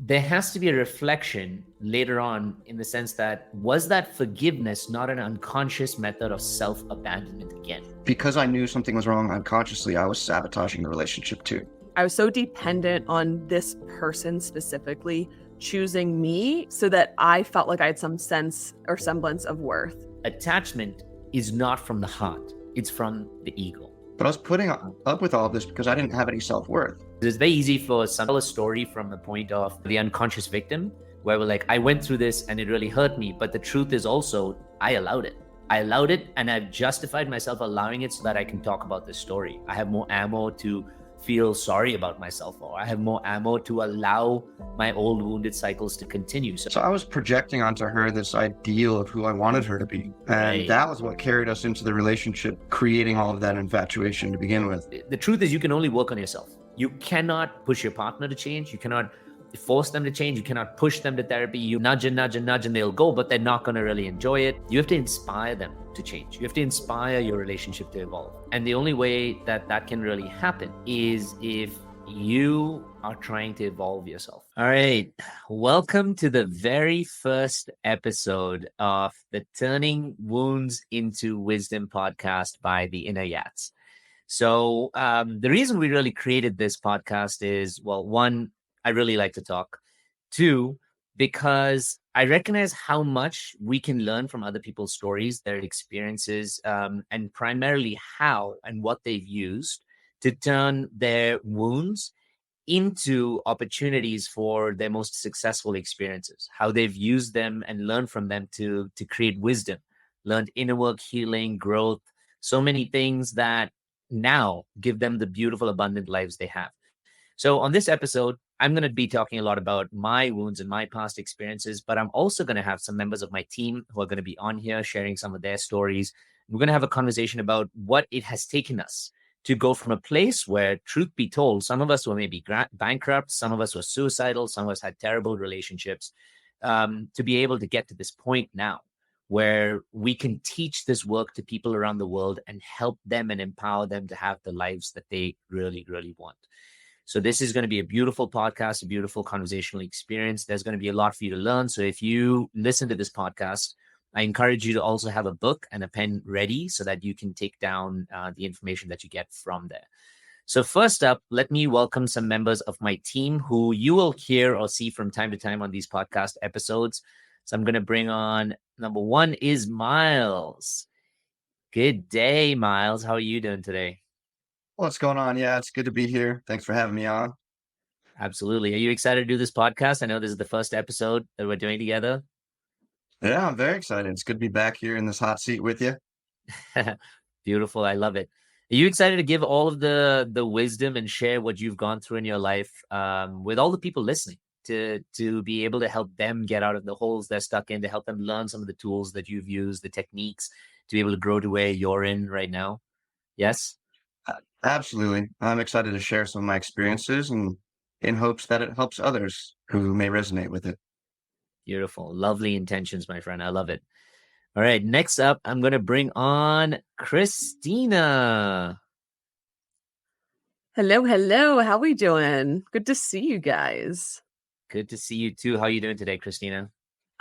there has to be a reflection later on in the sense that, was that forgiveness not an unconscious method of self-abandonment again? Because I knew something was wrong unconsciously, I was sabotaging the relationship too. I was so dependent on this person specifically choosing me so that I felt like I had some sense or semblance of worth. Attachment is not from the heart, it's from the ego. But I was putting up with all of this because I didn't have any self-worth. It's very easy for some to tell a story from the point of the unconscious victim, where we're like, I went through this and it really hurt me. But the truth is also, I allowed it. I allowed it, and I've justified myself allowing it so that I can talk about this story. I have more ammo to feel sorry about myself, or I have more ammo to allow my old wounded cycles to continue. So I was projecting onto her this ideal of who I wanted her to be. And that was what carried us into the relationship, creating all of that infatuation to begin with. The truth is, you can only work on yourself. You cannot push your partner to change. You cannot force them to change. You cannot push them to therapy. You nudge and nudge and nudge and they'll go, but they're not going to really enjoy it. You have to inspire them to change. You have to inspire your relationship to evolve. And the only way that that can really happen is if you are trying to evolve yourself. All right. Welcome to the very first episode of the Turning Wounds into Wisdom podcast by the Inner Yats. So the reason we really created this podcast is, well, one, I really like to talk. Two, because I recognize how much we can learn from other people's stories, their experiences, and primarily how and what they've used to turn their wounds into opportunities for their most successful experiences, how they've used them and learned from them to create wisdom, learned inner work, healing, growth, so many things that now give them the beautiful, abundant lives they have. So on this episode, I'm going to be talking a lot about my wounds and my past experiences, but I'm also going to have some members of my team who are going to be on here sharing some of their stories. We're going to have a conversation about what it has taken us to go from a place where, truth be told, some of us were maybe bankrupt, some of us were suicidal, some of us had terrible relationships, to be able to get to this point now where we can teach this work to people around the world and help them and empower them to have the lives that they really, really want. So this is going to be a beautiful podcast, a beautiful conversational experience. There's going to be a lot for you to learn. So if you listen to this podcast, I encourage you to also have a book and a pen ready so that you can take down the information that you get from there. So first up, let me welcome some members of my team who you will hear or see from time to time on these podcast episodes. So I'm going to bring on, number one is Myles. Good day, Myles. How are you doing today? What's going on? Yeah, it's good to be here. Thanks for having me on. Absolutely. Are you excited to do this podcast? I know this is the first episode that we're doing together. Yeah, I'm very excited. It's good to be back here in this hot seat with you. Beautiful. I love it. Are you excited to give all of the wisdom and share what you've gone through in your life with all the people listening to be able to help them get out of the holes they're stuck in, to help them learn some of the tools that you've used, the techniques to be able to grow to where you're in right now? Yes? Absolutely. I'm excited to share some of my experiences and in hopes that it helps others who may resonate with it. Beautiful. Lovely intentions, my friend. I love it. All right. Next up, I'm going to bring on Christina. Hello, hello. How we doing? Good to see you guys. Good to see you too. How are you doing today, Christina?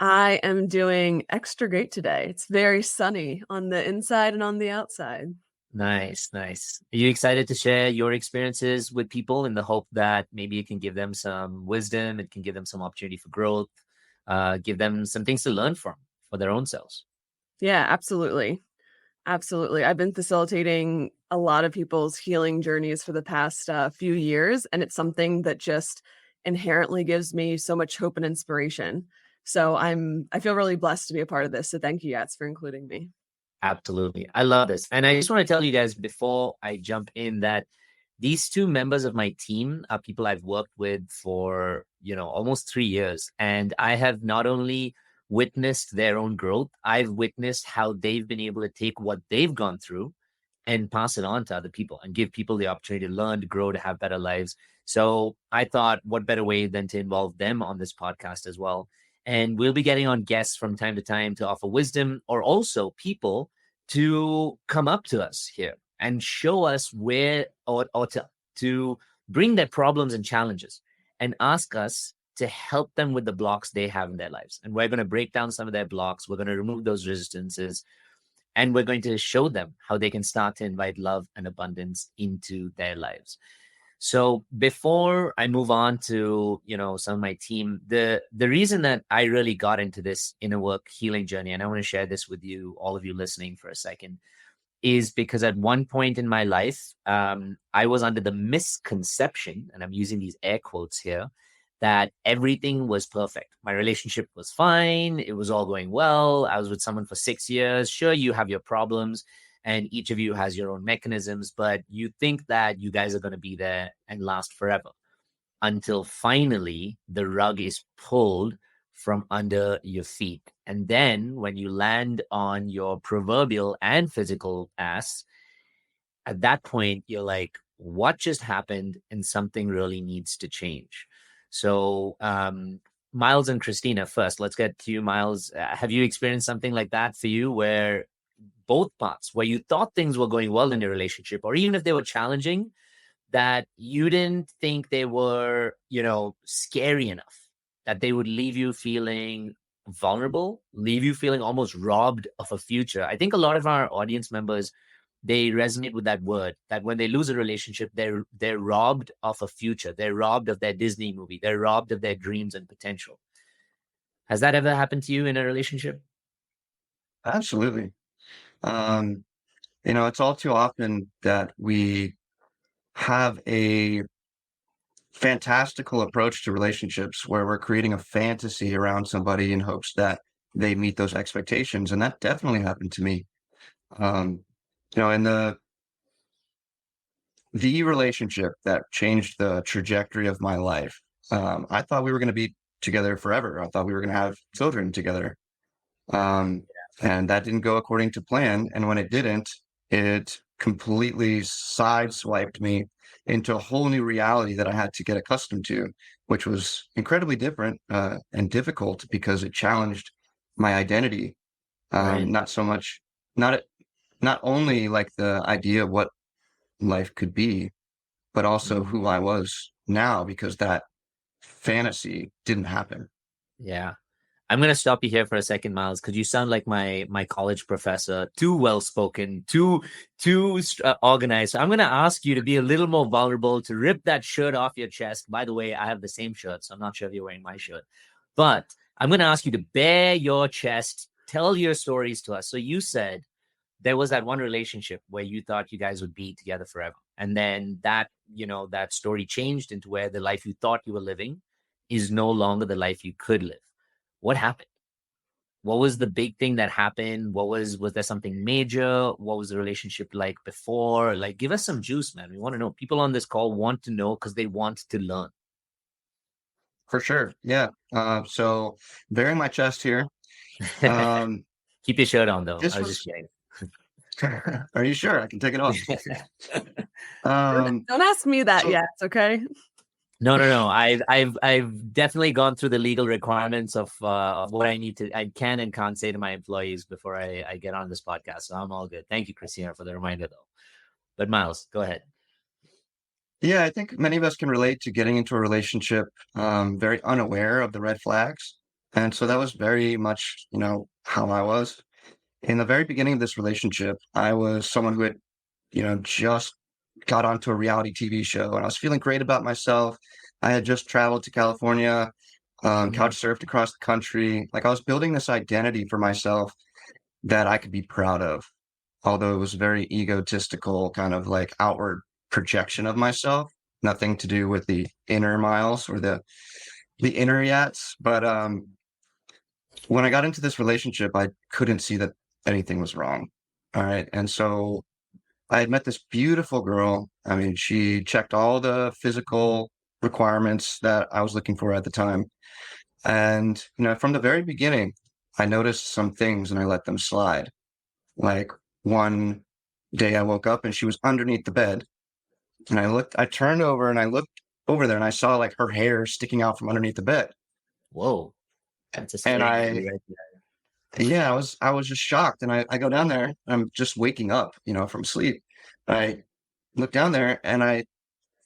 I am doing extra great today. It's very sunny on the inside and on the outside. Nice, nice. Are you excited to share your experiences with people in the hope that maybe it can give them some wisdom, it can give them some opportunity for growth, give them some things to learn from for their own selves? Yeah, absolutely. Absolutely. I've been facilitating a lot of people's healing journeys for the past few years, and it's something that just inherently gives me so much hope and inspiration. So I feel really blessed to be a part of this. So thank you, Yats, for including me. Absolutely. I love this. And I just want to tell you guys before I jump in that these two members of my team are people I've worked with for, almost 3 years. And I have not only witnessed their own growth, I've witnessed how they've been able to take what they've gone through and pass it on to other people and give people the opportunity to learn, to grow, to have better lives. So I thought, what better way than to involve them on this podcast as well? And we'll be getting on guests from time to time to offer wisdom, or also people to come up to us here and show us where, or to bring their problems and challenges and ask us to help them with the blocks they have in their lives. And we're going to break down some of their blocks. We're going to remove those resistances. And we're going to show them how they can start to invite love and abundance into their lives. So before I move on to, some of my team, the reason that I really got into this inner work healing journey, and I want to share this with you, all of you listening for a second, is because at one point in my life, I was under the misconception, and I'm using these air quotes here, that everything was perfect. My relationship was fine. It was all going well. I was with someone for 6 years. Sure, you have your problems and each of you has your own mechanisms, but you think that you guys are going to be there and last forever until finally the rug is pulled from under your feet. And then when you land on your proverbial and physical ass, at that point, you're like, what just happened? And something really needs to change. So, Myles and Christina, first, let's get to you, Myles. Have you experienced something like that for you where both parts, where you thought things were going well in your relationship, or even if they were challenging, that you didn't think they were, scary enough, that they would leave you feeling vulnerable, leave you feeling almost robbed of a future? I think a lot of our audience members, they resonate with that word, that when they lose a relationship, they're robbed of a future. They're robbed of their Disney movie. They're robbed of their dreams and potential. Has that ever happened to you in a relationship? Absolutely. It's all too often that we have a fantastical approach to relationships where we're creating a fantasy around somebody in hopes that they meet those expectations. And that definitely happened to me. Um, in the relationship that changed the trajectory of my life, I thought we were going to be together forever. I thought we were going to have children together. Um, and that didn't go according to plan. And when it didn't, it completely sideswiped me into a whole new reality that I had to get accustomed to, which was incredibly different and difficult because it challenged my identity. Right. Not so much, not not only like the idea of what life could be, but also Mhm. who I was now because that fantasy didn't happen. Yeah. I'm gonna stop you here for a second, Myles, because you sound like my college professor. Too well spoken, too organized. So I'm gonna ask you to be a little more vulnerable, to rip that shirt off your chest. By the way, I have the same shirt, so I'm not sure if you're wearing my shirt, but I'm gonna ask you to bare your chest, tell your stories to us. So you said there was that one relationship where you thought you guys would be together forever, and then that story changed into where the life you thought you were living is no longer the life you could live. What happened? What was the big thing that happened? Was there something major? What was the relationship like before? Like, give us some juice, man. We want to know. People on this call want to know because they want to learn. For sure. Yeah. So bearing my chest here. Um, Keep your shirt on, though. I this was just was, kidding. are you sure I can take it off? Um, Don't ask me that so yet, okay? No, no, no. I've definitely gone through the legal requirements of what I can and can't say to my employees before I get on this podcast. So I'm all good. Thank you, Christina, for the reminder, though. But Myles, go ahead. yeah, I think many of us can relate to getting into a relationship very unaware of the red flags. And so that was very much, how I was. In the very beginning of this relationship, I was someone who had, just got onto a reality TV show and I was feeling great about myself. I had just traveled to California, couch Mhm. surfed across the country. Like I was building this identity for myself that I could be proud of, although it was very egotistical, kind of like outward projection of myself, nothing to do with the inner Myles or the inner Yats. But when I got into this relationship, I couldn't see that anything was wrong. All right. And so I had met this beautiful girl. I mean, she checked all the physical requirements that I was looking for at the time. And, from the very beginning, I noticed some things and I let them slide. Like one day I woke up and she was underneath the bed. And I turned over and I looked over there and I saw like her hair sticking out from underneath the bed. Whoa, that's a And scary view right there. yeah, I was just shocked. And I go down there, I'm just waking up, from sleep. I look down there and I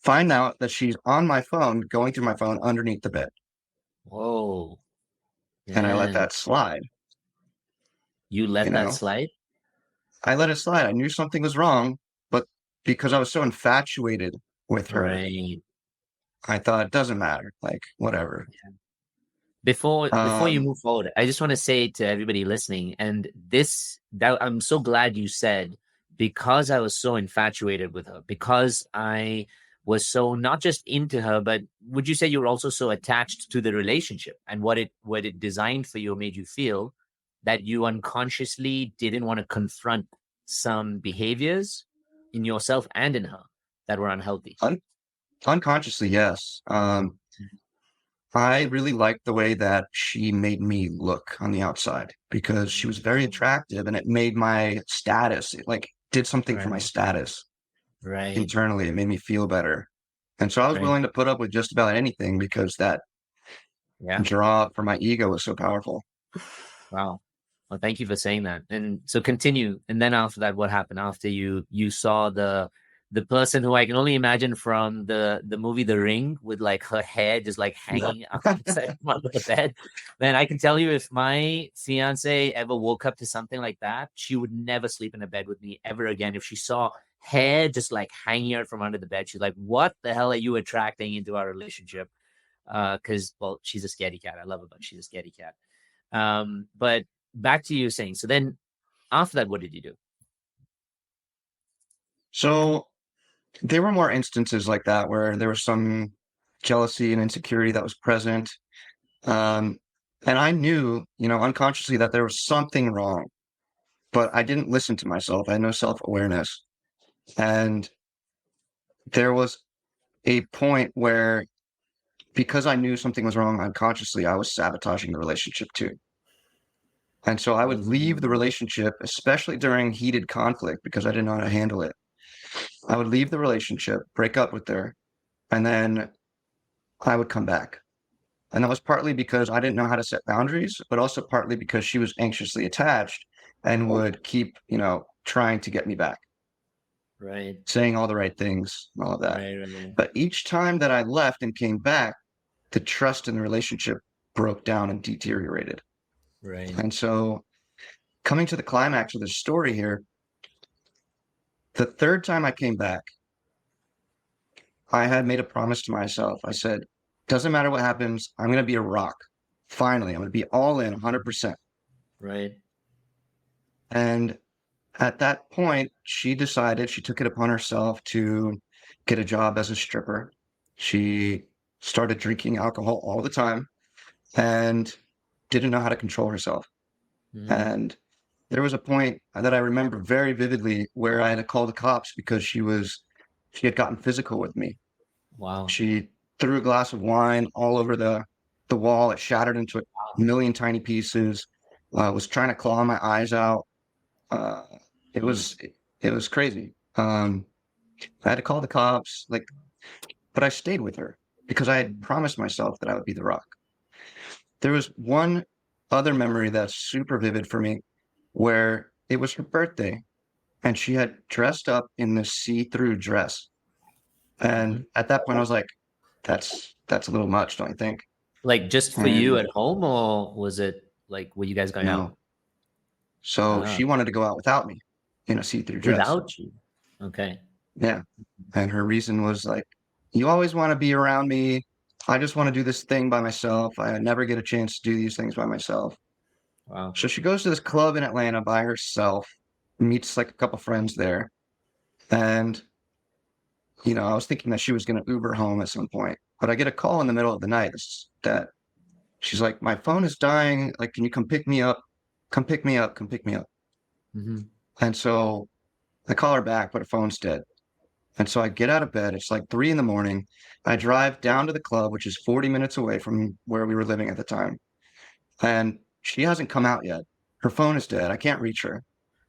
find out that she's on my phone, going through my phone underneath the bed. Whoa. and I let Man. that slide, You you let that know? slide? I let it slide. I knew something was wrong, but because I was so infatuated with her, Right. I thought it doesn't matter, like whatever. Before you Um, move forward, I just want to say to everybody listening, and this that I'm so glad you said, because I was so infatuated with her, because I was so not just into her, but would you say you were also so attached to the relationship and what it designed for you, made you feel that you unconsciously didn't want to confront some behaviors in yourself and in her that were unhealthy. un unconsciously, yes. I really liked the way that she made me look on the outside because she was very attractive and it made my status, it like did something for my Right. status Right. internally. It made me feel better. And so I was Right. willing to put up with just about anything because that Yeah. draw for my ego was so powerful. Wow. Well, thank you for saying that. And so continue. And then after that, what happened after you saw the person who I can only imagine from the movie The Ring with like her hair just like hanging outside from under the bed. Man, I can tell you if my fiance ever woke up to something like that, she would never sleep in a bed with me ever again. If she saw hair just like hanging out from under the bed, she's like, "What the hell are you attracting into our relationship?" Because well, she's a scaredy cat. I love her, but she's a scaredy cat. But back to you saying, so then after that, what did you do? So there were more instances like that where there was some jealousy and insecurity that was present. Um, and I knew, unconsciously that there was something wrong, but I didn't listen to myself. I had no self-awareness. And there was a point where, because I knew something was wrong unconsciously, I was sabotaging the relationship too. And so I would leave the Mm. relationship, especially during heated conflict, because I didn't know how to handle it. I would leave the relationship, break up with her, and then I would come back. And that was partly because I didn't know how to set boundaries, but also partly because she was anxiously attached and would keep, trying to get me back, Right, saying all the right things and all of that. right. But each time that I left and came back, the trust in the relationship broke down and deteriorated. Right. And so, coming to the climax of the story here, the third time I came back, I had made a promise to myself. I said, doesn't matter what happens, I'm going to be a rock. Finally, I'm going to be all in 100%. Right. And at that point, she decided she took it upon herself to get a job as a stripper. She started drinking alcohol all the time and didn't know how to control herself. Mhm. And there was a point that I remember very vividly where I had to call the cops because she had gotten physical with me. Wow. She threw a glass of wine all over the wall. It shattered into a Wow. million tiny pieces. Was trying to claw my eyes out. Uh, it was Jeez. it was crazy. I had to call the cops, like, but I stayed with her because I had Mm. promised myself that I would be the rock. There was one other memory that's super vivid for me where it was her birthday and she had dressed up in this see-through dress. And Mhm. at that point, I was like, that's a little much, don't you think? Like just for you And at home, or was it like were you guys going out? no. So Ah, she wanted to go out without me in a see-through dress. without you. Okay. Yeah. And her reason was like, you always want to be around me. I just want to do this thing by myself. I never get a chance to do these things by myself. Wow. So she goes to this club in Atlanta by herself, meets like a couple friends there. And, I was thinking that she was going to Uber home at some point, but I get a call in the middle of the night that she's like, my phone is dying. Like, can you come pick me up? Come pick me up. Come pick me up. Hmm. And so I call her back, but her phone's dead. And so I get out of bed. It's like 3 in the morning. I drive down to the club, which is 40 minutes away from where we were living at the time. And she hasn't come out yet. Her phone is dead. I can't reach her.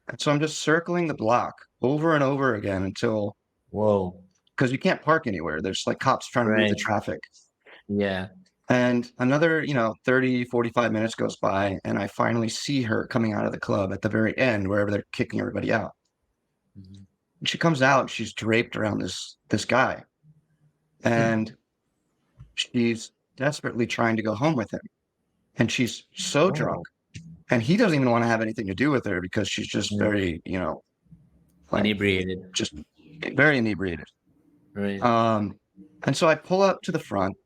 And so I'm just circling the block over and over again until, Whoa. because you can't park anywhere. There's like cops trying to move the Right. traffic. Yeah. And another, 30, 45 minutes goes by. And I finally see her coming out of the club at the very end, wherever they're kicking everybody out. Mhm. And she comes out. She's draped around this guy. Hmm. And she's desperately trying to go home with him. And she's so drunk, Oh, and he doesn't even want to have anything to do with her because she's just mm, very, like inebriated. just very inebriated. Right. Um, and so I pull up to the front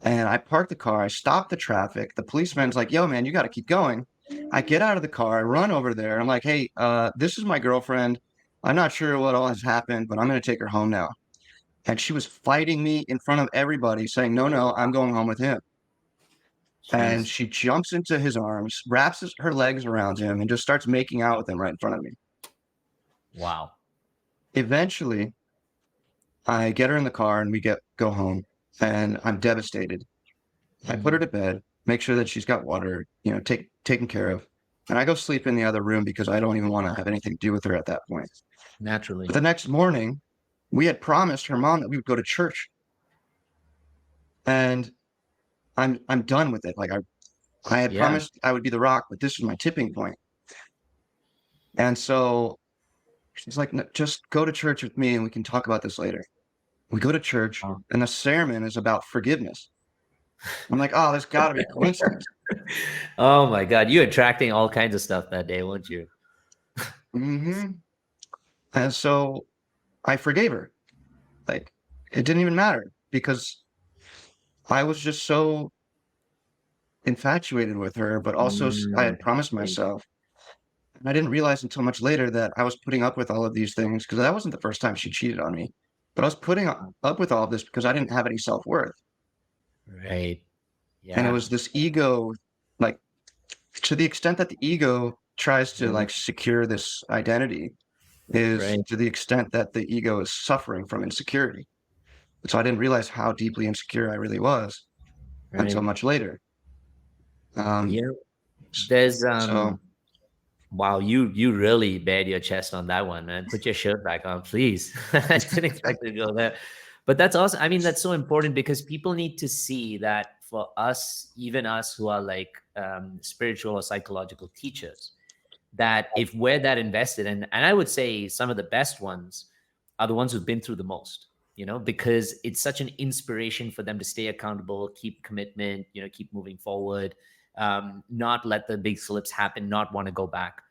and I park the car. I stop the traffic. The policeman's like, "Yo, man, you got to keep going." I get out of the car. I run over there. I'm like, "Hey, this is my girlfriend. I'm not sure what all has happened, but I'm going to take her home now." And she was fighting me in front of everybody, saying, "No, no, I'm going home with him." And Jeez. she jumps into his arms, wraps her legs around him, and just starts making out with him right in front of me. Wow. Eventually, I get her in the car and we go home, and I'm devastated. I put her to Mhm. bed, make sure that she's got water, taken care of. And I go sleep in the other room because I don't even want to have anything to do with her at that point. But Naturally. the next morning, we had promised her mom that we would go to church, and I'm done with it. Like I had Yeah. promised I would be the rock, but this was my tipping point. And so she's like, "No, just go to church with me and we can talk about this later." We go to church, Oh. and the sermon is about forgiveness. I'm like, "Oh, there's got to be a coincidence." Oh my God. You attracting all kinds of stuff that day, weren't you? Hmm. And so I forgave her. Like, it didn't even matter because I was just so infatuated with her, but also I Mm, had promised right. myself. And I didn't realize until much later that I was putting up with all of these things because that wasn't the first time she cheated on me. But I was putting up with all of this because I didn't have any self-worth. Right. And it Yeah. was this ego, like, to the extent that the ego tries to Yeah. like secure this identity is Right. to the extent that the ego is suffering from insecurity. So I didn't realize how deeply insecure I really was until Right. much later. Um, You know, s- there's so wow, you really bared your chest on that one, man. Put your shirt back on, please. I didn't expect it to go there. But that's also, I mean, that's so important because people need to see that for us, even us who are like spiritual or psychological teachers, that if we're that invested, and I would say some of the best ones are the ones who've been through the most, because it's such an inspiration for them to stay accountable, keep commitment, keep moving forward, not let the big slips happen, not want to go back.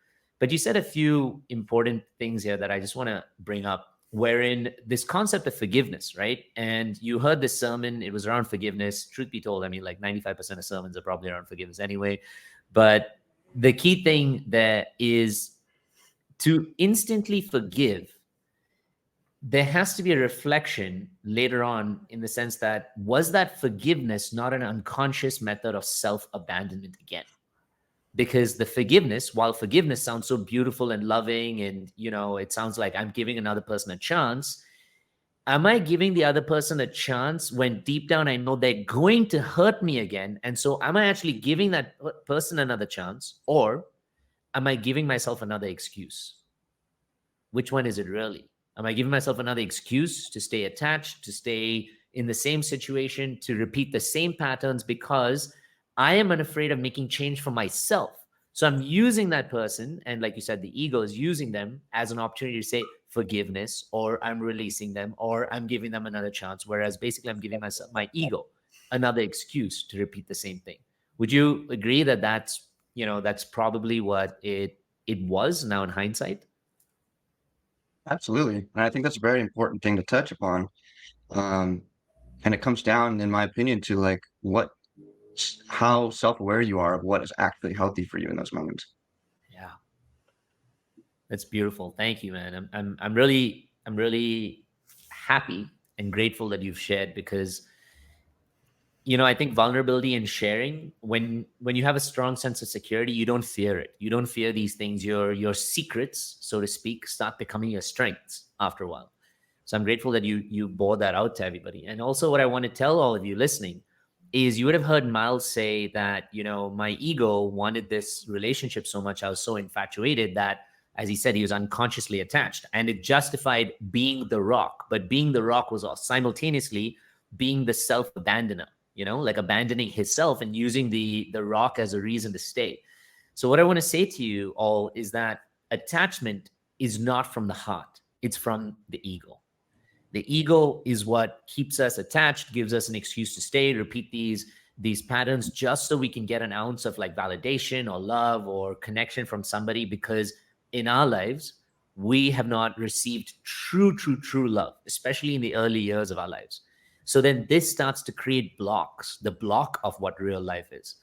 But you said a few important things here that I just want to bring up, wherein this concept of forgiveness, right? And you heard this sermon, it was around forgiveness. Truth be told, I mean, like 95% of sermons are probably around forgiveness anyway. But the key thing there is to instantly forgive. There has to be a reflection later on in the sense that was that forgiveness not an unconscious method of self abandonment again? Because the forgiveness, while forgiveness sounds so beautiful and loving, and it sounds like I'm giving another person a chance, am I giving the other person a chance when deep down I know they're going to hurt me again? And so, am I actually giving that person another chance, or am I giving myself another excuse? Which one is it really? Am I giving myself another excuse to stay attached, to stay in the same situation, to repeat the same patterns because I am unafraid of making change for myself? So I'm using that person, and like you said, the ego is using them as an opportunity to say forgiveness, or I'm releasing them, or I'm giving them another chance. Whereas basically, I'm giving myself, my ego, another excuse to repeat the same thing. Would you agree that that's probably what it was now in hindsight? absolutely. And I think that's a very important thing to touch upon. Um, and it comes down, in my opinion, to like how self-aware you are of what is actually healthy for you in those moments. Yeah, that's beautiful. Thank you, man. I'm really happy and grateful that you've shared because I think vulnerability and sharing, when you have a strong sense of security, you don't fear it. You don't fear these things. Your secrets, so to speak, start becoming your strengths after a while. So I'm grateful that you bore that out to everybody. And also, what I want to tell all of you listening is you would have heard Myles say that, my ego wanted this relationship so much. I was so infatuated that, as he said, he was unconsciously attached, and it justified being the rock. But being the rock was simultaneously being the self-abandoner, like abandoning himself and using the rock as a reason to stay. So what I want to say to you all is that attachment is not from the heart, it's from the ego. The ego is what keeps us attached, gives us an excuse to stay, repeat these patterns just so we can get an ounce of like validation or love or connection from somebody, because in our lives we have not received true love, especially in the early years of our lives. So then this starts to create blocks, the block of what real life is,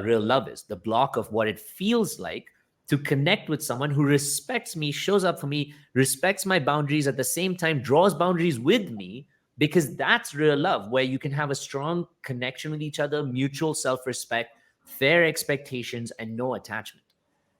real love is, the block of what it feels like to connect with someone who respects me, shows up for me, respects my boundaries, at the same time draws boundaries with me, because that's real love, where you can have a strong connection with each other, mutual self-respect, fair expectations, and no attachment,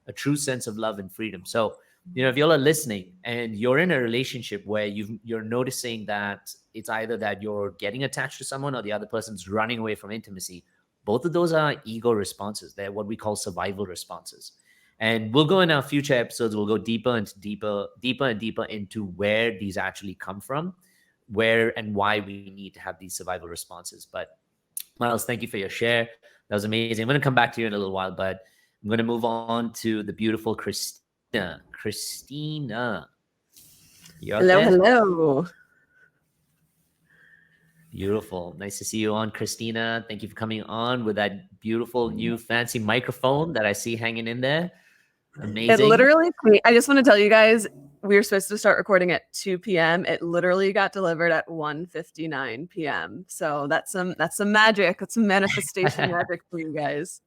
a true sense of love and freedom. So, if y'all are listening and you're in a relationship where you're noticing that it's either that you're getting attached to someone or the other person's running away from intimacy, both of those are ego responses. They're what we call survival responses. And we'll go in our future episodes, we'll go deeper and deeper into where these actually come from, where and why we need to have these survival responses. But Myles, thank you for your share. That was amazing. I'm going to come back to you in a little while, but I'm going to move on to the beautiful Christina. Christina, you out Hello, there? hello. Beautiful. Nice to see you on, Christina. Thank you for coming on with that beautiful new fancy microphone that I see hanging in there. It Amazing. literally, I just want to tell you guys, we were supposed to start recording at 2 p.m. It literally got delivered at 1:59 p.m. So that's some magic. That's some manifestation magic for you guys.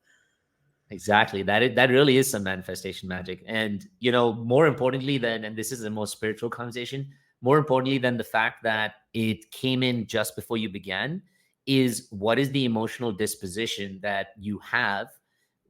Exactly. That really is some manifestation magic. And, more importantly than, and this is a more spiritual conversation, more importantly than the fact that it came in just before you began, is what is the emotional disposition that you have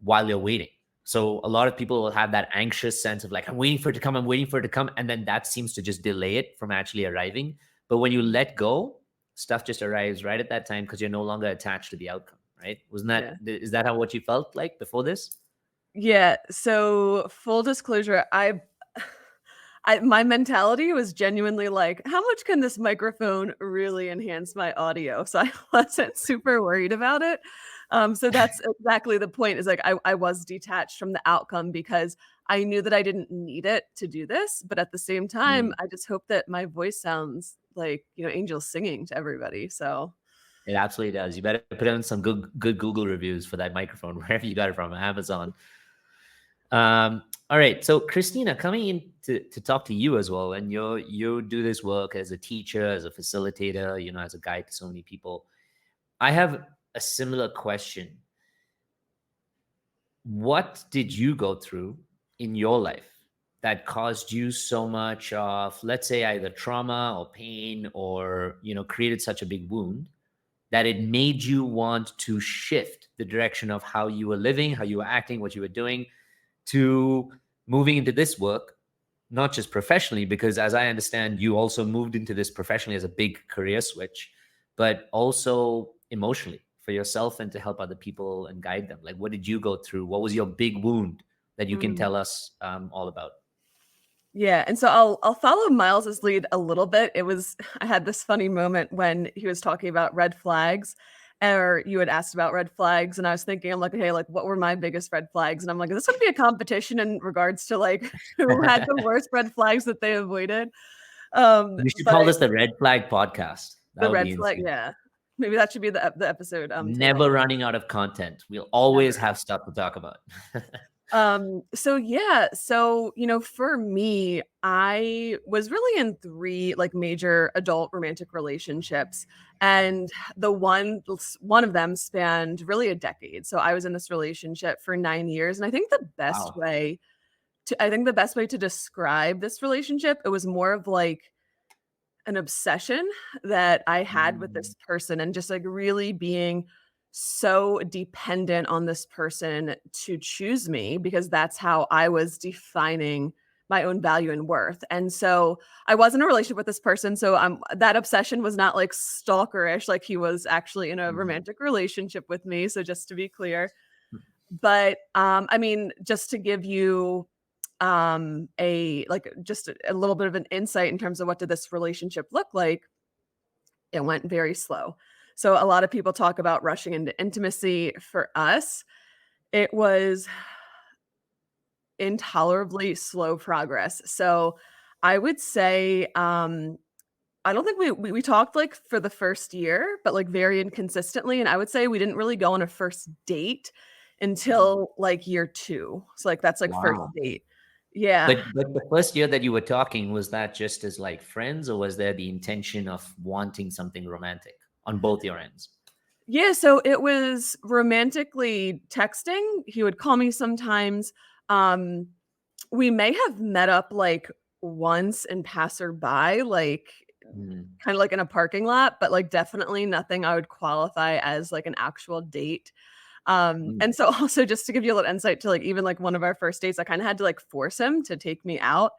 while you're waiting. So a lot of people will have that anxious sense of like, I'm waiting for it to come, I'm waiting for it to come. And then that seems to just delay it from actually arriving. But when you let go, stuff just arrives right at that time because you're no longer attached to the outcome, right? Is that how what you felt like before this? Yeah. So full disclosure, my mentality was genuinely like, how much can this microphone really enhance my audio? So I wasn't super worried about it. So that's exactly the point, is like I was detached from the outcome because I knew that I didn't need it to do this. But at the same time, I just hope that my voice sounds like, angels singing to everybody. So It absolutely does. You better put in some good Google reviews for that microphone, wherever you got it from, Amazon. All right. So Christina, coming in to talk to you as well, and you do this work as a teacher, as a facilitator, as a guide to so many people. I have a similar question. What did you go through in your life that caused you so much of, let's say, either trauma or pain, or created such a big wound that it made you want to shift the direction of how you were living, how you were acting, what you were doing, to moving into this work, not just professionally, because as I understand, you also moved into this professionally as a big career switch, but also emotionally for yourself and to help other people and guide them. Like, what did you go through? What was your big wound that you can tell us all about? yeah, and so I'll follow Miles's lead a little bit. I had this funny moment when he was talking about red flags, or you had asked about red flags, and I was thinking, I'm like, hey, like what were my biggest red flags? And I'm like, is this going to be a competition in regards to like who had the worst red flags that they avoided? You should But call this the Red Flag Podcast. That the would red be flag, insane. yeah, maybe that should be the episode. Never running out of content. We'll always Never. have stuff to talk about. So yeah, so for me, I was really in three like major adult romantic relationships, and one of them spanned really a decade. So I was in this relationship for 9 years, and Wow. I think the best way to describe this relationship, it was more of like an obsession that I had with Mm. this person, and just like really being so dependent on this person to choose me, because that's how I was defining my own value and worth. And so I was in a relationship with this person. So that obsession was not like stalkerish, like he was actually in a Mhm. romantic relationship with me. So just to be clear. But I mean, just to give you a little bit of an insight in terms of what did this relationship look like, it went very slow. So a lot of people talk about rushing into intimacy. For us, it was intolerably slow progress. So I would say I don't think we talked like for the first year, but like very inconsistently. And I would say we didn't really go on a first date until like year 2. So like that's like first Wow. date. Yeah. But the first year that you were talking, was that just as like friends, or was there the intention of wanting something romantic on both your ends? Yeah, so it was romantically texting. He would call me sometimes. Um, we may have met up like once in passerby, like Mm, kind of like in a parking lot, but like definitely nothing I would qualify as like an actual date. mm, And so also just to give you a little insight to like even like one of our first dates, I kind of had to like force him to take me out.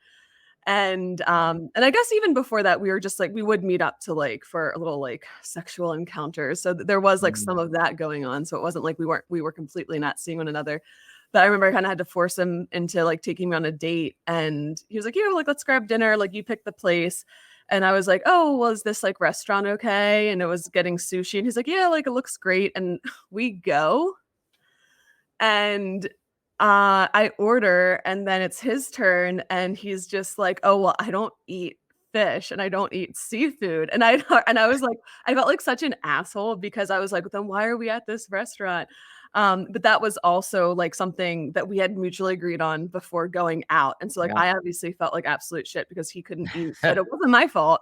And I guess even before that, we were just like we would meet up to like for a little like sexual encounters. So there was like some mm. of that going on. So it wasn't like we were completely not seeing one another. But I remember I kind of had to force him into like taking me on a date. And he was like, yeah, like let's grab dinner. Like you pick the place. And I was like, oh, well, is this like restaurant okay? And it was getting sushi. And he's like, yeah, like it looks great. And we go. And, I order, and then it's his turn, and he's just like, "Oh, well, I don't eat fish, and I don't eat seafood." And I and I was like I felt like such an asshole because I was like, "Then why are we at this restaurant?" But that was also, like, something that we had mutually agreed on before going out, and so, like, Yeah. I obviously felt like absolute shit because he couldn't eat, but it wasn't my fault.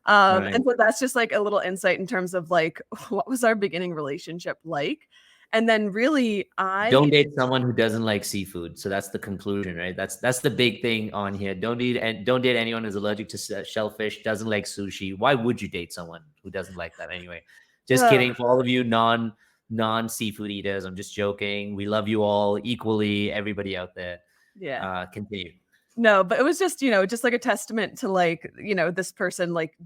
Right. And so that's just, like, a little insight in terms of, like, what was our beginning relationship like? And then really Don't I date someone who doesn't like seafood. So that's the conclusion, right? That's the big thing on here. Don't date anyone who's allergic to shellfish, doesn't like sushi. Why would you date someone who doesn't like that anyway? Just ugh, kidding. For all of you non seafood eaters, I'm just joking. We love you all equally. Everybody out there. yeah. Continue. No, but it was just, just like a testament to like, this person like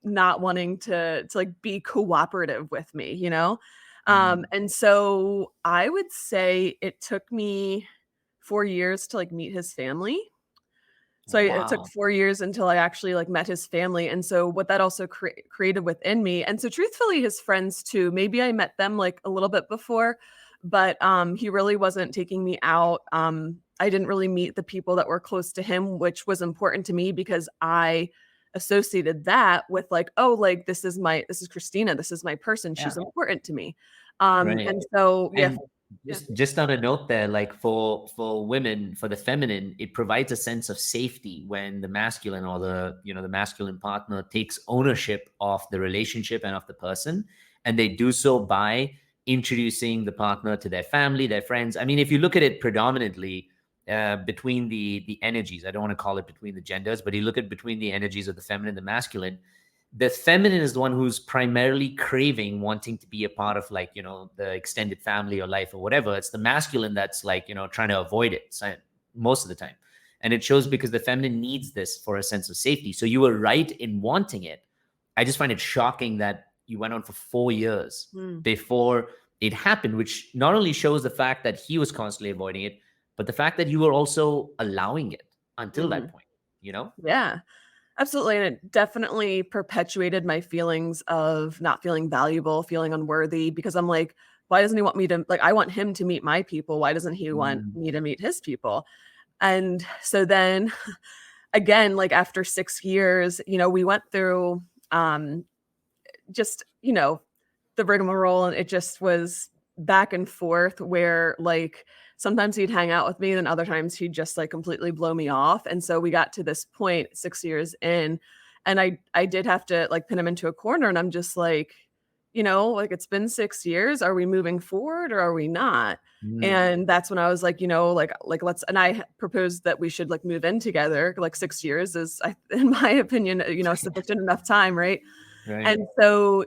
not wanting to like be cooperative with me, you know? Mm. And so I would say it took me 4 years to like meet his family. So it took Wow. 4 years until I actually like met his family. And so what that also created within me, and so truthfully, his friends too. Maybe I met them like a little bit before, but he really wasn't taking me out. I didn't really meet the people that were close to him, which was important to me because I associated that with like, oh, like this is Christina, this is my person, Yeah. she's important to me. Right. And so yeah, And yeah, just on a note there, like for women, for the feminine, it provides a sense of safety when the masculine, or the masculine partner takes ownership of the relationship and of the person, and they do so by introducing the partner to their family, their friends. I mean, if you look at it predominantly, between the energies, I don't want to call it between the genders, but you look at between the energies of the feminine and the masculine, the feminine is the one who's primarily craving, wanting to be a part of, like, the extended family or life or whatever. It's the masculine that's like, trying to avoid it most of the time. And it shows because the feminine needs this for a sense of safety. So you were right in wanting it. I just find it shocking that you went on for 4 years mm, before it happened, which not only shows the fact that he was constantly avoiding it, but the fact that you were also allowing it until that mhm, point, you know? yeah. Absolutely, and it definitely perpetuated my feelings of not feeling valuable, feeling unworthy because I'm like, why doesn't he want me to like I want him to meet my people. Why doesn't he want Mm. me to meet his people? And so then again, like after 6 years, we went through just, the rigmarole and it just was back and forth where like sometimes he'd hang out with me and other times he'd just like completely blow me off. And so we got to this point 6 years in and I did have to like pin him into a corner and I'm just like, like it's been 6 years. Are we moving forward or are we not? Mm. And that's when I was like, like let's and I proposed that we should like move in together. Like 6 years is in my opinion, sufficient enough time, right? Right. And so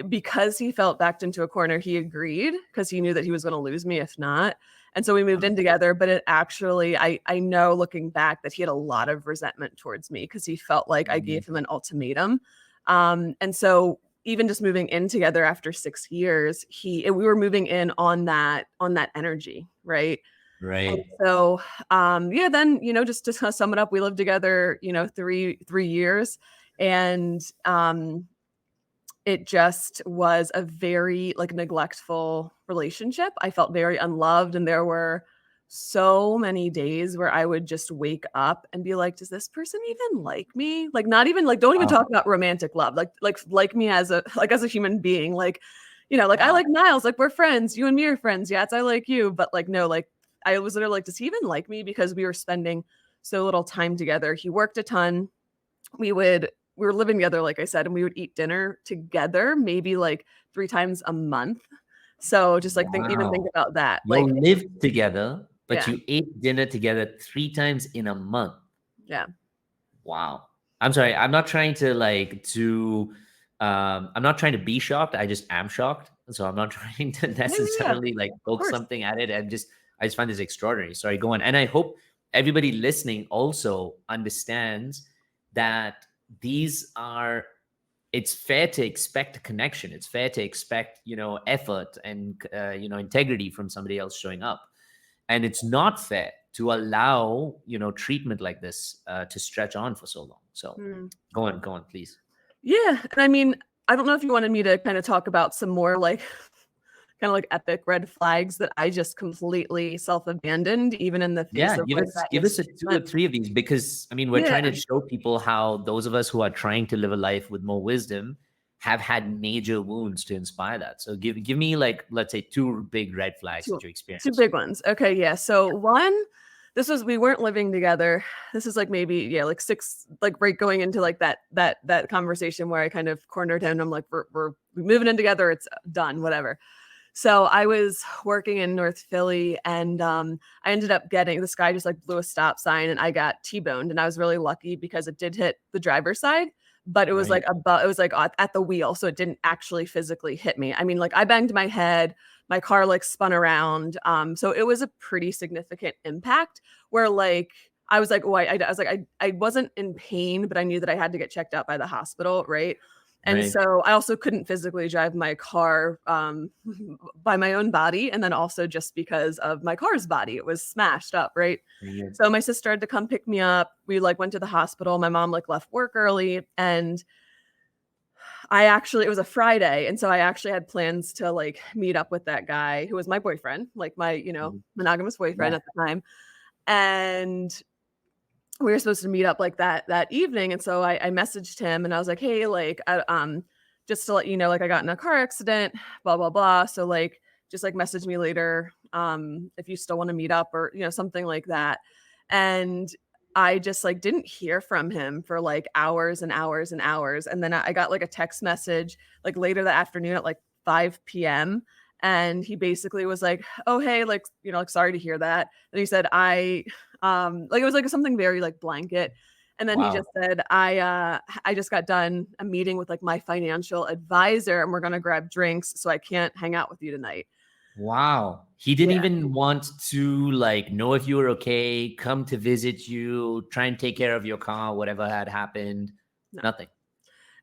because he felt backed into a corner, he agreed because he knew that he was going to lose me if not. And so we moved in together, but it actually, I know looking back that he had a lot of resentment towards me because he felt like I Mm. gave him an ultimatum. And so even just moving in together after 6 years, we were moving in on that energy, right? And Right. so, yeah, then, just to kinda sum it up, we lived together, 3 years, and, it just was a very, like, neglectful relationship. I felt very unloved, and there were so many days where I would just wake up and be like, does this person even like me? Like, not even like, don't even Wow. talk about romantic love. Like me as a human being. Like, like I Wow. like Myles, like we're friends. You and me are friends. Yats, I like you. But like, no, like I was literally like, does he even like me? Because we were spending so little time together. He worked a ton. We were living together, like I said, and we would eat dinner together, maybe like 3 times a month. So just like think Wow. about that. You Like, all lived together, but yeah, you ate dinner together 3 times in a month. yeah. Wow. I'm sorry. I'm not trying to be shocked. I just am shocked. So I'm not trying to Yeah, yeah, yeah. necessarily like Of poke course. something at it. I just find this extraordinary. Sorry, go on. And I hope everybody listening also understands that these are it's fair to expect connection. It's fair to expect, effort and integrity from somebody else showing up. And it's not fair to allow treatment like this to stretch on for so long. So Hmm. go on, please. Yeah. And I mean, I don't know if you wanted me to kind of talk about some more like kind of like epic red flags that I just completely self-abandoned, even in the face Yeah, of like that give us a two or excitement. three of these, because I mean we're Yeah. trying to show people how those of us who are trying to live a life with more wisdom have had major wounds to inspire that. So give me, like, let's say, two big red flags that Two you two experienced. big ones. Okay, yeah. So one, we weren't living together. This is like maybe, yeah, like six, like right going into like that conversation where I kind of cornered him. I'm like, we're moving in together, it's done, whatever. So I was working in North Philly and I ended up getting this guy just like blew a stop sign and I got T-boned, and I was really lucky because it did hit the driver's side, but it was Right. like above, it was like at the wheel, so it didn't actually physically hit me. I mean, like I banged my head, my car like spun around. So it was a pretty significant impact where like I was like, oh, I was like, I wasn't in pain, but I knew that I had to get checked out by the hospital, right? And Right. so I also couldn't physically drive my car by my own body. And then also just because of my car's body, it was smashed up, right? Right. So my sister had to come pick me up. We like went to the hospital. My mom like left work early, and it was a Friday. And so I actually had plans to like meet up with that guy who was my boyfriend, like my, Mhm. monogamous boyfriend Yeah. at the time. And we were supposed to meet up like that evening. And so I messaged him and I was like, hey, like, just to let you know, like I got in a car accident, blah, blah, blah. So like, just like message me later, if you still want to meet up or, something like that. And I just like didn't hear from him for like hours and hours and hours. And then I got like a text message like later that afternoon at like 5 p.m. And he basically was like, oh, hey, like, like, sorry to hear that. And he said, like it was like something very like blanket. And then he Wow. just said, I just got done a meeting with like my financial advisor and we're gonna grab drinks, so I can't hang out with you tonight. Wow. He didn't Yeah. even want to like know if you were okay, come to visit you, try and take care of your car, whatever had happened. No. Nothing.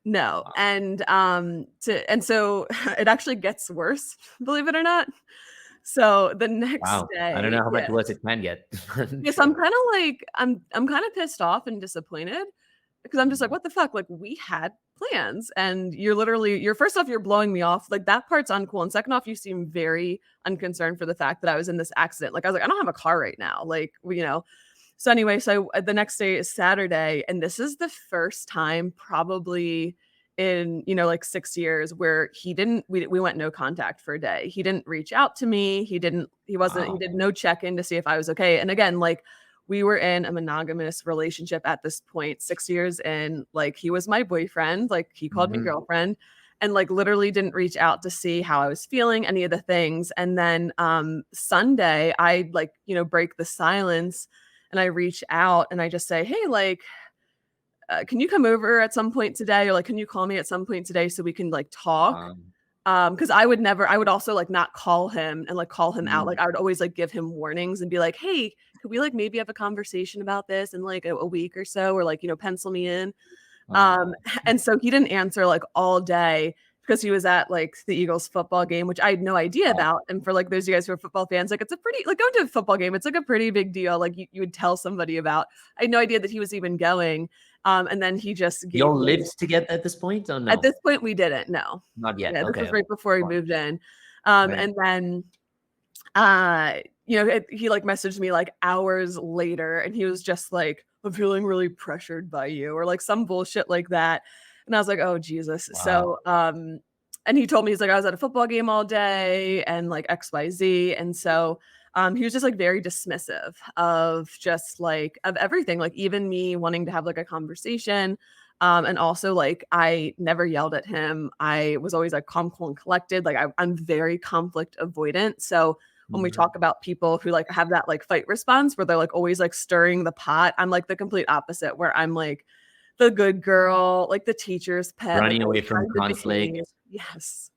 No. Wow. And so it actually gets worse, believe it or not. So the next Wow. I don't know day, how much yeah. worse it can get. Yes, I'm Sure. kind of like I'm kind of pissed off and disappointed because I'm just like, Mhm. what the fuck? Like we had plans and you're first off, you're blowing me off. Like that part's uncool. And second off, you seem very unconcerned for the fact that I was in this accident. Like I was like, I don't have a car right now. Like, So anyway, so the next day is Saturday, and this is the first time probably in, like 6 years where we went no contact for a day. He didn't reach out to me. He Wow. did no check-in to see if I was okay. And again, like we were in a monogamous relationship at this point, 6 years in, like he was my boyfriend, like he called me Mhm. girlfriend, and like literally didn't reach out to see how I was feeling, any of the things. And then Sunday, I like, break the silence and I reach out and I just say, hey, like, can you come over at some point today? Or like, can you call me at some point today so we can like talk? Because I would also like not call him and like call him out. Like Mm. I would always like give him warnings and be like, hey, could we like maybe have a conversation about this in like a week or so, or like, pencil me in. Um, Oh. and so he didn't answer like all day because he was at like the Eagles football game, which I had no idea Wow. about. And for like those of you guys who are football fans, like it's a pretty like going to a football game, it's like a pretty big deal. Like you would tell somebody about. I had no idea that he was even going. And then he just gave Y'all me lived together at this point or at no? this point we didn't, no. Not yet. Yeah, this Okay. was Okay. right before we Fine. moved in. Right. And then He like messaged me like hours later and he was just like, I'm feeling really pressured by you, or like some bullshit like that. And I was like, oh Jesus. Wow. And he told me, he's like, I was at a football game all day and like XYZ. And so he was just like very dismissive of just like of everything, like even me wanting to have like a conversation. And also like I never yelled at him. I was always like calm, cool, and collected. Like I'm very conflict avoidant. So when we Mhm. talk about people who like have that like fight response where they're like always like stirring the pot, I'm like the complete opposite where I'm like the good girl, like the teacher's pet, like Running always away from trying to conflict, behave. Yes.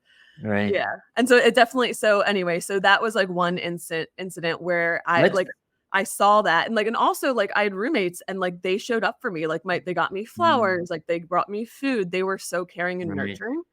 right? Yeah. And so it definitely so anyway, so that was like one incident where Let's I saw that and like and also like I had roommates and like they showed up for me. Like they got me Mm, flowers, like they brought me food. They were so caring and right. nurturing.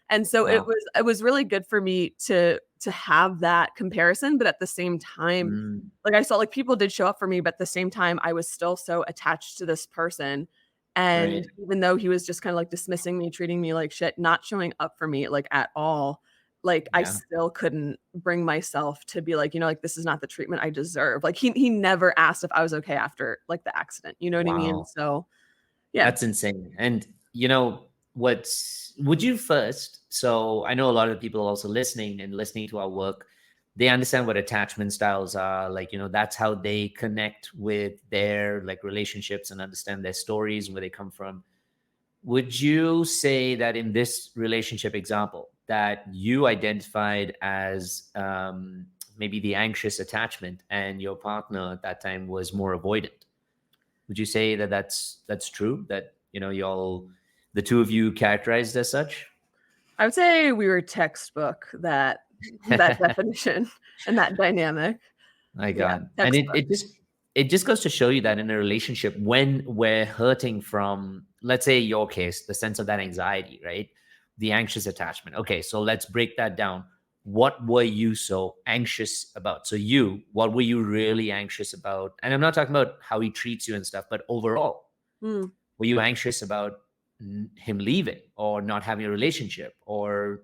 And so Wow. it was really good for me to have that comparison, but at the same time, Mm, like I saw like people did show up for me, but at the same time, I was still so attached to this person. And right. even though he was just kind of like dismissing me, treating me like shit, not showing up for me like at all, like I Yeah. still couldn't bring myself to be like, like this is not the treatment I deserve. Like he never asked if I was okay after like the accident. You know what I mean? Wow. So yeah. That's insane. And would you first? So I know a lot of people also listening and listening to our work, they understand what attachment styles are. Like, that's how they connect with their like relationships and understand their stories and where they come from. Would you say that in this relationship example that you identified as maybe the anxious attachment and your partner at that time was more avoidant? Would you say that that's true? That y'all, the two of you, characterized as such? I would say we were textbook that definition and that dynamic. My Yeah, God. And it, textbook. it just it just goes to show you that in a relationship, when we're hurting from, let's say your case, the sense of that anxiety, right? The anxious attachment. Okay, so let's break that down. What were you so anxious about? So what were you really anxious about? And I'm not talking about how he treats you and stuff, but overall, Mm, were you anxious about him leaving or not having a relationship? Or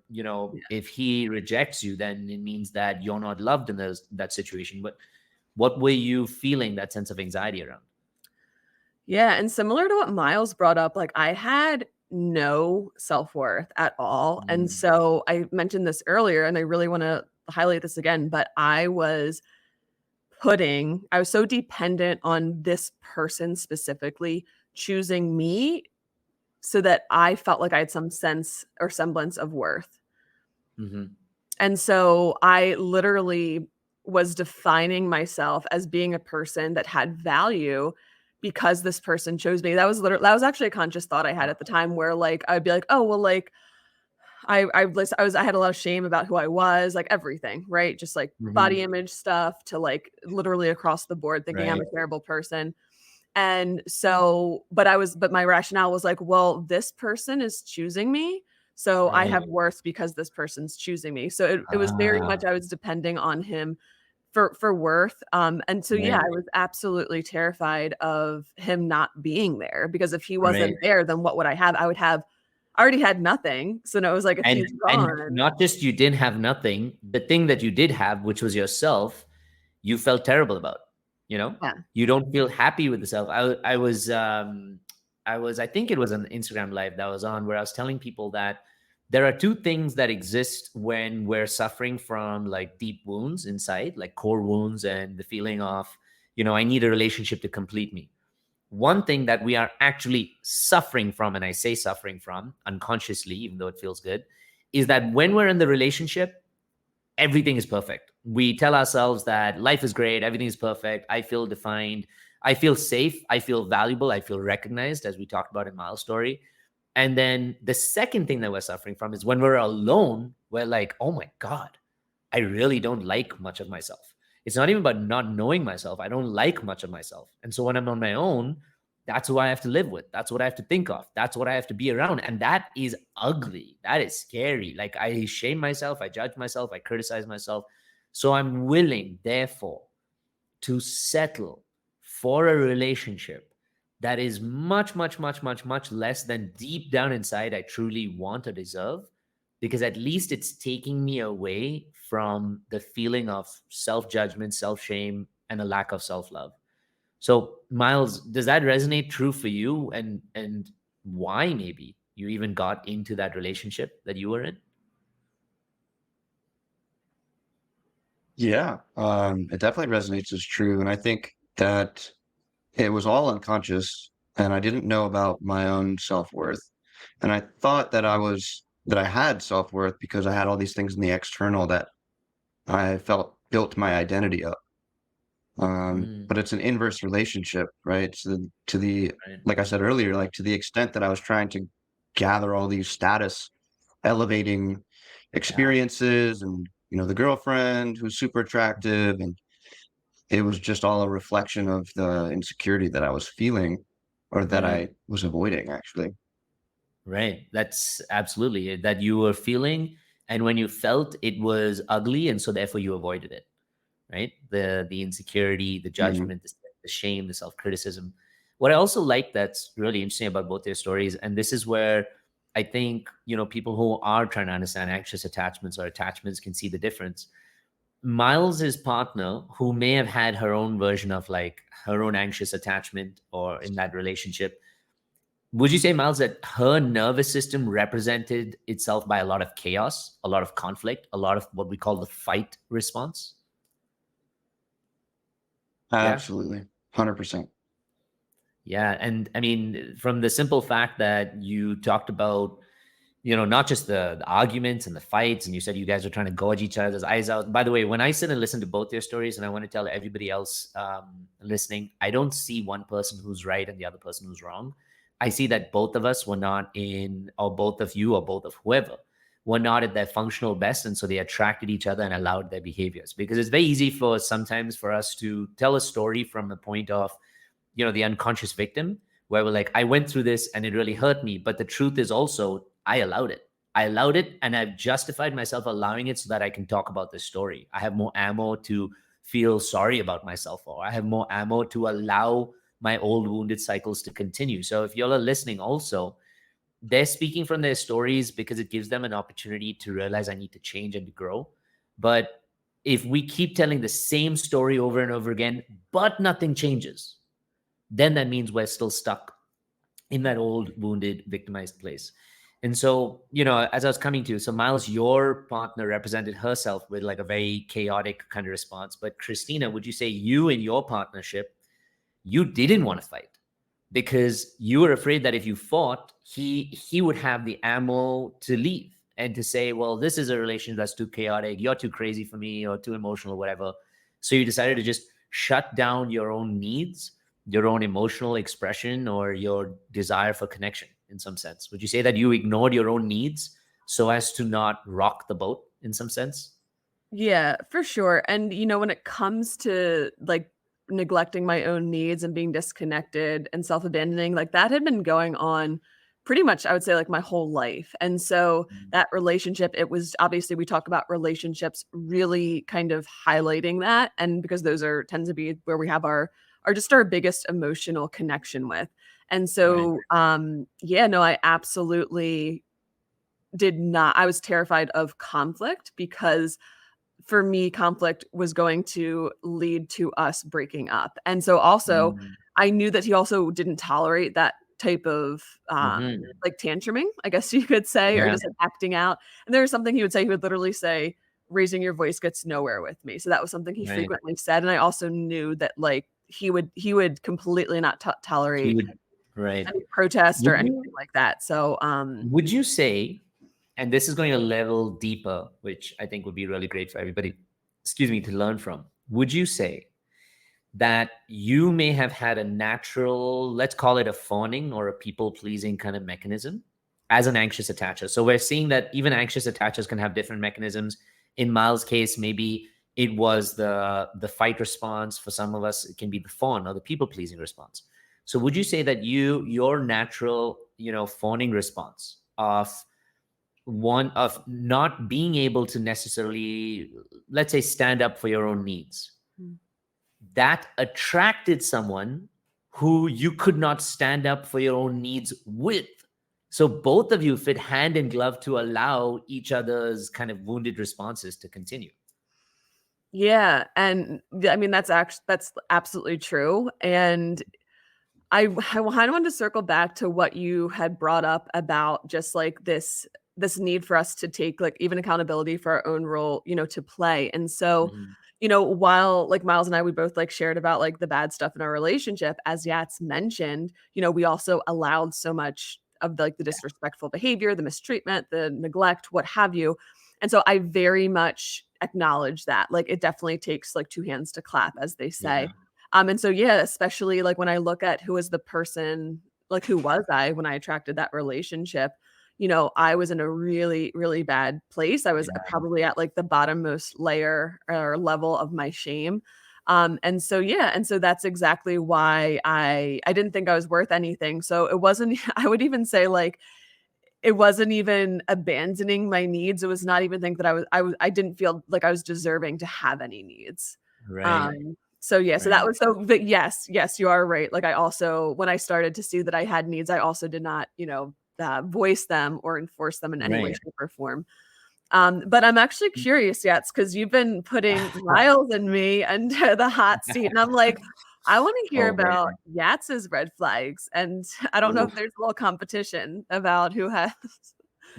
yeah. if he rejects you, then it means that you're not loved in that situation. But what were you feeling that sense of anxiety around? Yeah, and similar to what Miles brought up, like I had no self-worth at all. And Mm, so I mentioned this earlier and I really want to highlight this again, but I was so dependent on this person specifically choosing me so that I felt like I had some sense or semblance of worth. mhm, And so I literally was defining myself as being a person that had value because this person chose me. That was actually a conscious thought I had at the time where like I'd be like, "Oh, well like I had a lot of shame about who I was, like everything, right? Just like body mhm. image stuff to like literally across the board thinking I'm Right, a terrible person." And so, but my rationale was like, well, this person is choosing me. So I right. have worth because this person's choosing me. So it was very much Ah, I was depending on him for worth. And so yeah, right, I was absolutely terrified of him not being there because if he right. wasn't there, then what would I have? I already had nothing. So no, it was like if And he's and gone. not just you didn't have nothing, the thing that you did have, which was yourself, you felt terrible about. You know, Yeah. you don't feel happy with yourself. I think it was an Instagram live that I was on where I was telling people that there are two things that exist when we're suffering from like deep wounds inside, like core wounds, and the feeling of, I need a relationship to complete me. One thing that we are actually suffering from, and I say suffering from unconsciously, even though it feels good, is that when we're in the relationship, everything is perfect. We tell ourselves that life is great, everything is perfect, I feel defined, I feel safe, I feel valuable, I feel recognized, as we talked about in Miles' story. And then the second thing that we're suffering from is when we're alone, we're like, oh my God, I really don't like much of myself. It's not even about not knowing myself. I don't like much of myself. And so when I'm on my own, that's who I have to live with. That's what I have to think of. That's what I have to be around. And that is ugly. That is scary. Like I shame myself. I judge myself. I criticize myself. So I'm willing, therefore, to settle for a relationship that is much, much, much, much, much less than deep down inside I truly want or deserve, because at least it's taking me away from the feeling of self-judgment, self-shame, and a lack of self-love. So, Myles, does that resonate true for you? And why maybe you even got into that relationship that you were in? Yeah, it definitely resonates as true. And I think that it was all unconscious and I didn't know about my own self-worth. And I thought that I had self-worth because I had all these things in the external that I felt built my identity up. Mm, But it's an inverse relationship, right? So to the, right. like I said earlier, like to the extent that I was trying to gather all these status elevating Yeah. experiences and, the girlfriend who's super attractive, and it was just all a reflection of the insecurity that I was feeling or that Right. I was avoiding actually. Right. That's absolutely it, that you were feeling. And when you felt, it was ugly. And so therefore you avoided it. Right. The insecurity, the Mhm. judgment, the shame, the self-criticism. What I also like that's really interesting about both their stories, and this is where I think, people who are trying to understand anxious attachments or attachments can see the difference. Miles's partner, who may have had her own version of like her own anxious attachment or in that relationship, would you say, Miles, that her nervous system represented itself by a lot of chaos, a lot of conflict, a lot of what we call the fight response? Yeah. Absolutely. 100%. Yeah. And I mean, from the simple fact that you talked about, not just the arguments and the fights, and you said you guys are trying to gouge each other's eyes out. By the way, when I sit and listen to both their stories, and I want to tell everybody else listening, I don't see one person who's right and the other person who's wrong. I see that both of us were not in, or both of you, or both of whoever, were not at their functional best. And so they attracted each other and allowed their behaviors. Because it's very easy for sometimes for us to tell a story from the point of, the unconscious victim, where we're like, I went through this and it really hurt me. But the truth is also, I allowed it. I allowed it, and I've justified myself allowing it so that I can talk about this story. I have more ammo to feel sorry about myself, or I have more ammo to allow my old wounded cycles to continue. So if y'all are listening also, they're speaking from their stories because it gives them an opportunity to realize I need to change and to grow. But if we keep telling the same story over and over again, but nothing changes, then that means we're still stuck in that old, wounded, victimized place. And so, as I was coming to, so Miles, your partner represented herself with like a very chaotic kind of response. But Christina, would you say you in your partnership, you didn't want to fight because you were afraid that if you fought, he would have the ammo to leave and to say, well, this is a relationship that's too chaotic, you're too crazy for me, or too emotional, whatever. So you decided to just shut down your own needs, your own emotional expression, or your desire for connection in some sense. Would you say that you ignored your own needs so as to not rock the boat in some sense? Yeah, for sure. And when it comes to like neglecting my own needs and being disconnected and self-abandoning, like that had been going on pretty much, I would say, like my whole life. And so that relationship, it was obviously we talk about relationships really kind of highlighting that. And because those are tend to be where we have our just our biggest emotional connection with. And Right. so yeah, no, I absolutely did not. I was terrified of conflict because for me, conflict was going to lead to us breaking up. And so also, Mm-hmm. I knew that he also didn't tolerate that type of like tantruming, I guess you could say, or Yeah. just like acting out. And there was something he would say, he would literally say, raising your voice gets nowhere with me. So that was something he Right. frequently said. And I also knew that like he would completely not He tolerate would. Right. any protest Would or anything you like that. So would you say, and this is going a level deeper, which I think would be really great for everybody, excuse me, to learn from. Would you say that you may have had a natural, let's call it a fawning or a people pleasing kind of mechanism as an anxious attacher? So we're seeing that even anxious attachers can have different mechanisms. In Miles' case, maybe it was the fight response. For some of us, it can be the fawn or the people pleasing response. So would you say that your natural, fawning response of one of not being able to necessarily, let's say, stand up for your own needs, that attracted someone who you could not stand up for your own needs with? So both of you fit hand in glove to allow each other's kind of wounded responses to continue. Yeah, and I mean that's absolutely true. And I wanted to circle back to what you had brought up about just like this need for us to take like even accountability for our own role, to play. And so, Mhm. while like Miles and I, we both like shared about like the bad stuff in our relationship, as Yats mentioned, we also allowed so much of like the disrespectful behavior, the mistreatment, the neglect, what have you. And so I very much acknowledge that. Like it definitely takes like two hands to clap, as they Yeah. say. And so yeah, especially like when I look at who is the person, like who was I when I attracted that relationship, I was in a really, really bad place. I was Yeah. probably at like the bottommost layer or level of my shame. And so yeah, and so that's exactly why I didn't think I was worth anything. So it wasn't, I would even say like it wasn't even abandoning my needs. It was not even think that I didn't feel like I was deserving to have any needs. Right. So yeah, so that Right. was so but yes, you are right. Like I also when I started to see that I had needs, I also did not, voice them or enforce them in any way, Right. shape, or form. But I'm actually curious, Yats, because you've been putting Miles and me under the hot seat, and I'm like, I want to hear Oh about man. Yats's red flags, and I don't know if Oof. there's a little competition about who has.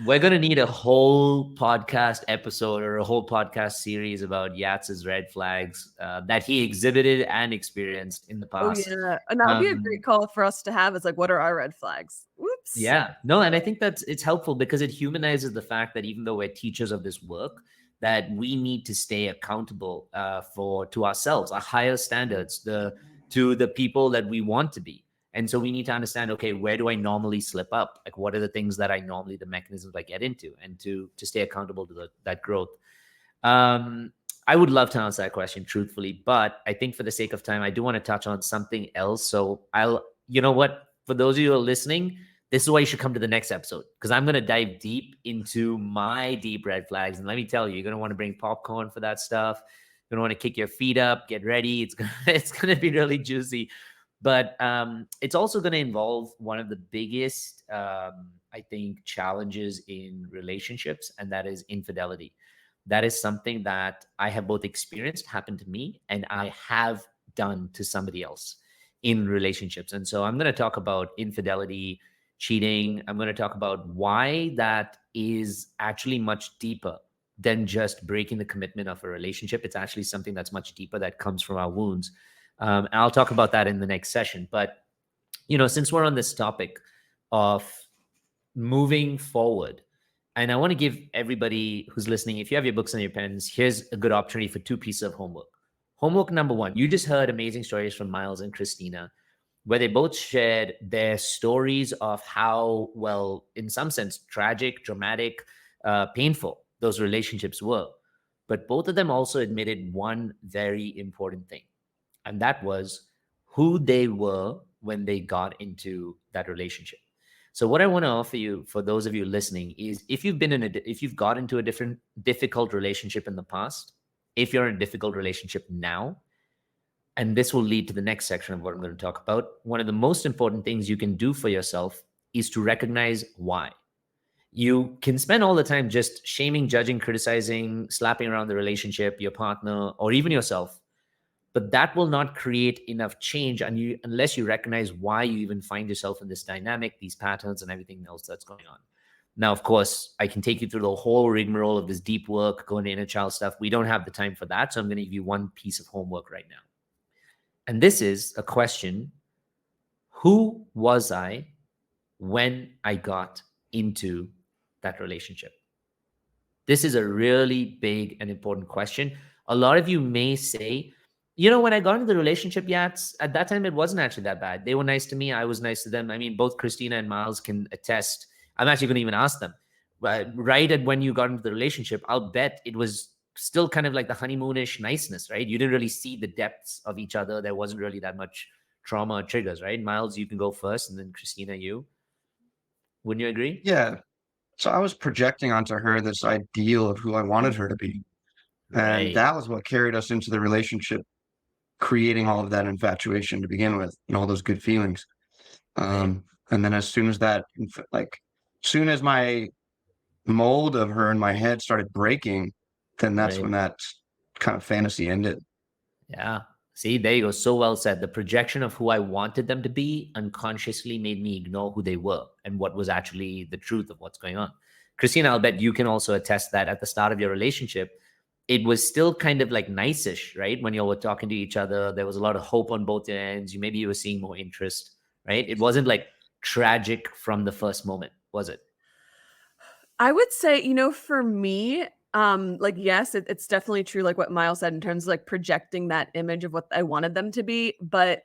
We're gonna need a whole podcast episode or a whole podcast series about Yats's red flags that he exhibited and experienced in the Oh past. yeah, and that would be a Um, great call for us to have. Is like, what are our red flags? Whoops. Yeah, no, and I think it's helpful because it humanizes the fact that even though we're teachers of this work, that we need to stay accountable for to ourselves, our higher standards, to the people that we want to be. And so we need to understand, okay, where do I normally slip up? Like, what are the things that I normally the mechanisms I get into, and to stay accountable to that growth. Um, I would love to answer that question truthfully, but I think for the sake of time, I do want to touch on something else. So you know what? For those of you who are listening, this is why you should come to the next episode because I'm going to dive deep into my deep red flags. And let me tell you, you're going to want to bring popcorn for that stuff. You're going to want to kick your feet up, get ready. It's going to be really juicy. But it's also going to involve one of the biggest, I think, challenges in relationships, and that is infidelity. That is something that I have both experienced happen to me and I have done to somebody else in relationships. And so I'm going to talk about infidelity, cheating. I'm going to talk about why that is actually much deeper than just breaking the commitment of a relationship. It's actually something that's much deeper that comes from our wounds. And I'll talk about that in the next session. But, since we're on this topic of moving forward, and I want to give everybody who's listening, if you have your books and your pens, here's a good opportunity for two pieces of homework. Homework number one, you just heard amazing stories from Myles and Christina, where they both shared their stories of how, well, in some sense, tragic, dramatic, painful those relationships were. But both of them also admitted one very important thing, and that was who they were when they got into that relationship. So what I want to offer you, for those of you listening, is if you've got into a different difficult relationship in the past, if you're in a difficult relationship now, and this will lead to the next section of what I'm going to talk about, one of the most important things you can do for yourself is to recognize why. You can spend all the time just shaming, judging, criticizing, slapping around the relationship, your partner, or even yourself, but that will not create enough change unless you recognize why you even find yourself in this dynamic, these patterns, and everything else that's going on. Now, of course, I can take you through the whole rigmarole of this deep work, going to inner child stuff. We don't have the time for that. So I'm going to give you one piece of homework right now. And this is a question: who was I when I got into that relationship? This is a really big and important question. A lot of you may say, when I got into the relationship, Yats, at that time, it wasn't actually that bad. They were nice to me. I was nice to them. I mean, both Christina and Myles can attest. I'm actually going to even ask them. Right at when you got into the relationship, I'll bet it was still kind of like the honeymoonish niceness, right? You didn't really see the depths of each other. There wasn't really that much trauma or triggers, right? Myles, you can go first, and then Christina, you. Wouldn't you agree? Yeah. So I was projecting onto her this ideal of who I wanted her to be. And Right, that was what carried us into the relationship, creating all of that infatuation to begin with and all those good feelings. right. And then as soon as that, like, soon as my mold of her in my head started breaking, then that's Right. when that kind of fantasy ended. Yeah. See, there you go. So well said. The projection of who I wanted them to be unconsciously made me ignore who they were and what was actually the truth of what's going on. Christina, I'll bet you can also attest that at the start of your relationship, it was still kind of like nice-ish, right? When you were talking to each other, there was a lot of hope on both ends. Maybe you were seeing more interest, right? It wasn't like tragic from the first moment, was it? I would say, for me, like, yes, it's definitely true, like what Miles said in terms of like projecting that image of what I wanted them to be. But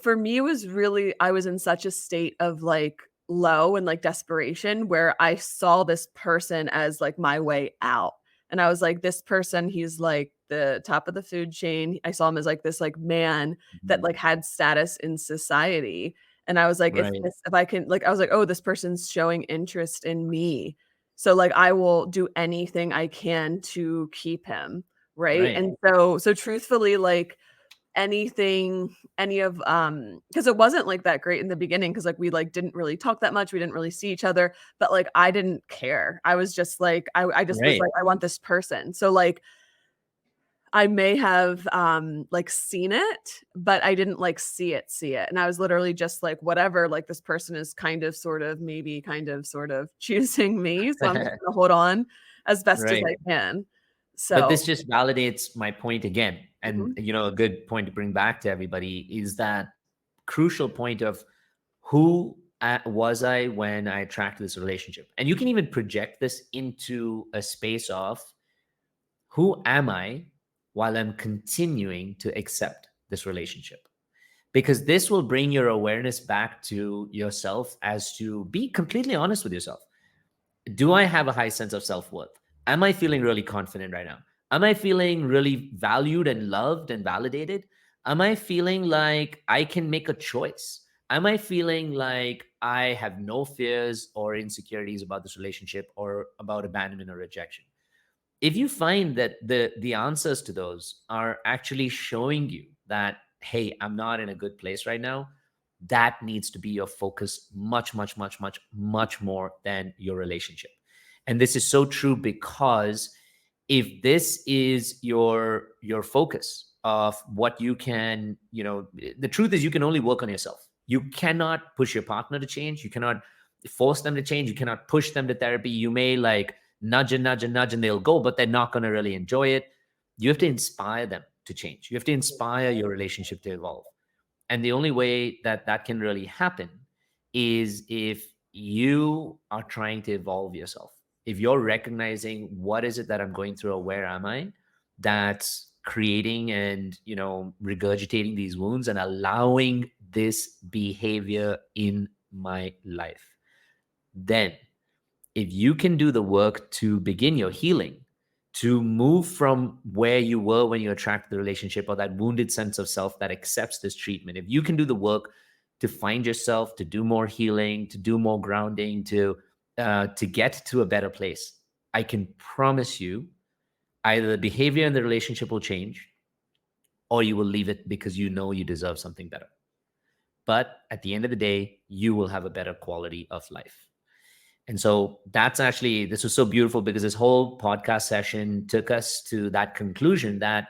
for me, it was really, I was in such a state of like low and like desperation where I saw this person as like my way out. And I was like, this person, he's like the top of the food chain. I saw him as like this like man that Mhm. like had status in society. And I was like, Right. if I can, like, I was like, oh, this person's showing interest in me. So like I will do anything I can to keep him. Right. Right. And so truthfully, like any of because it wasn't like that great in the beginning because like we like didn't really talk that much, we didn't really see each other, but like I didn't care. I was just like I just was Right. like I want this person. So like I may have like seen it, but I didn't like see it. And I was literally just like whatever, like this person is kind of sort of maybe kind of sort of choosing me, so I'm just gonna hold on as best as Right. I can. But So this just validates my point again. And, mhm. a good point to bring back to everybody is that crucial point of who was I when I attracted this relationship? And you can even project this into a space of who am I while I'm continuing to accept this relationship? Because this will bring your awareness back to yourself as to be completely honest with yourself. Do I have a high sense of self-worth? Am I feeling really confident right now? Am I feeling really valued and loved and validated? Am I feeling like I can make a choice? Am I feeling like I have no fears or insecurities about this relationship or about abandonment or rejection? If you find that the answers to those are actually showing you that, hey, I'm not in a good place right now, that needs to be your focus much more than your relationship. And this is so true because if this is your focus of what you can, the truth is you can only work on yourself. You cannot push your partner to change. You cannot force them to change. You cannot push them to therapy. You may like nudge and they'll go, but they're not going to really enjoy it. You have to inspire them to change. You have to inspire your relationship to evolve. And the only way that that can really happen is if you are trying to evolve yourself. If you're recognizing what is it that I'm going through or where am I, that's creating and, regurgitating these wounds and allowing this behavior in my life. Then if you can do the work to begin your healing, to move from where you were when you attracted the relationship or that wounded sense of self that accepts this treatment, if you can do the work to find yourself, to do more healing, to do more grounding, to get to a better place, I can promise you either the behavior in the relationship will change or you will leave it because you know you deserve something better. But at the end of the day, you will have a better quality of life. And so this was so beautiful because this whole podcast session took us to that conclusion that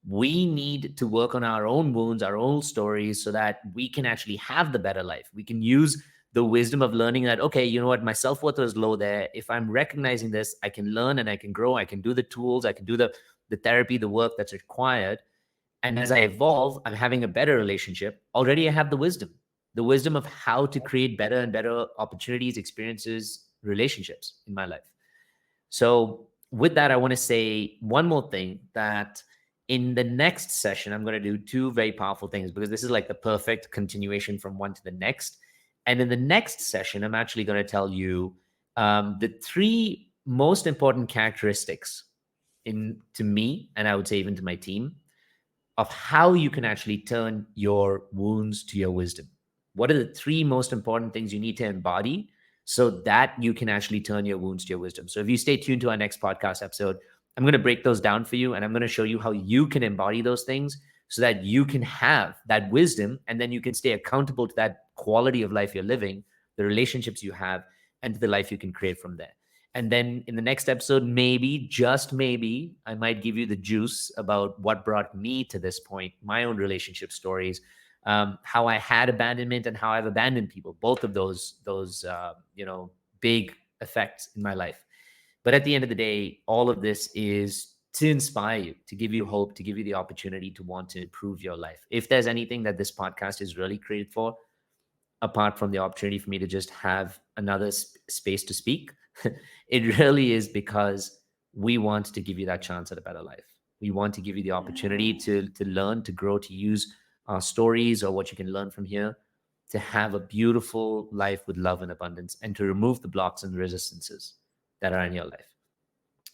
we need to work on our own wounds, our own stories, so that we can actually have the better life. We can use the wisdom of learning that, okay, you know what, my self-worth is low there. If I'm recognizing this, I can learn and I can grow. I can do the tools, I can do the therapy, the work that's required. And as I evolve, I'm having a better relationship. Already I have the wisdom of how to create better and better opportunities, experiences, relationships in my life. So with that, I want to say one more thing, that in the next session, I'm going to do two very powerful things because this is like the perfect continuation from one to the next. And in the next session, I'm actually going to tell you the three most important characteristics to me, and I would say even to my team, of how you can actually turn your wounds to your wisdom. What are the three most important things you need to embody so that you can actually turn your wounds to your wisdom? So if you stay tuned to our next podcast episode, I'm going to break those down for you and I'm going to show you how you can embody those things so that you can have that wisdom and then you can stay accountable to that quality of life you're living, the relationships you have, and to the life you can create from there. And then in the next episode, maybe, just maybe, I might give you the juice about what brought me to this point, my own relationship stories, how I had abandonment and how I've abandoned people. Both of those big effects in my life. But at the end of the day, all of this is to inspire you, to give you hope, to give you the opportunity to want to improve your life. If there's anything that this podcast is really created for, apart from the opportunity for me to just have another space to speak, it really is because we want to give you that chance at a better life. We want to give you the opportunity to learn, to grow, to use our stories or what you can learn from here to have a beautiful life with love and abundance, and to remove the blocks and resistances that are in your life.